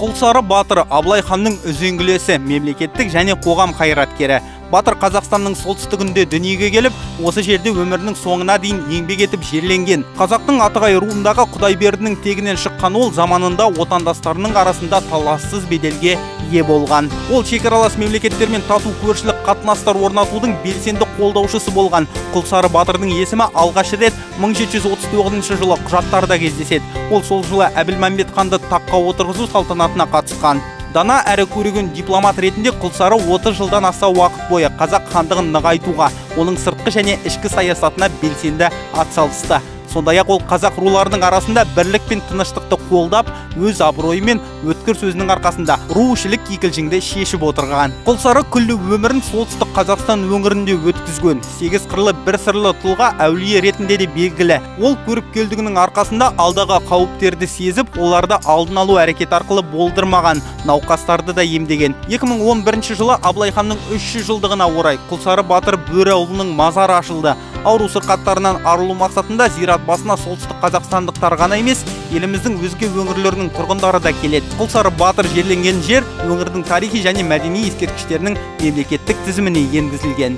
Құлсары батыр Абылай ханның үзеңгілесі, мемлекеттік және қоғам қайраткері. Батыр Қазақстанның солтүстігінде дүниеге келіп, осы жерде өмірінің соңына дейін еңбек етіп жерленген. Қазақтың Атығай руындағы Құдайбердінің тегінен шыққан ол заманында отандастарының арасында талассыз беделге ие болған. Ол шекаралас мемлекеттермен тату көршілік қатынастар орнатудың белсенді қолдаушысы болған. Құлсары батырдың есімі алғаш рет 1739 жылы құжаттарда кездеседі. Ол сол жылы Әбілмәмбет ханды таққа отырғызу салтанатына қатысқан. Дана әрі көреген дипломат ретінде Құлсары 30 жылдан аса уақыт бойы қазақ хандығын нығайтуға, оның сыртқы және ішкі саясатына белсенді атсалысты. Сондай-ақ ол қазақ руларының арасында бірлік пен тыныштықты қолдап, өз абыройы мен өткір сөзінің арқасында руішілік кикілжіңді шешіп отырған. Құлсары күллі өмірін солтүстік Қазақстан өңірінде өткізген. 8 қырлы бір сырлы тұлға әулие ретінде де белгілі. Ол көріп келдігінің арқасында алдағы қауіптерді сезіп, оларды алдын алу әрекет арқылы болдырмаған, науқастарды да емдеген. 2011 жылы Абылай ханның 300 жылдығына орай Құлсары батыр Бөрі ауылының мазары ашылды. Ауру сырқаттарынан арылу мақсатында зират басына солтүстік қазақстандықтар ғана емес, еліміздің өзге өңірлерінің тұрғындары да келеді. Құлсары батыр жерленген жер өңірдің тарихи және мәдени ескерткіштерінің мемлекеттік тізіміне енгізілген.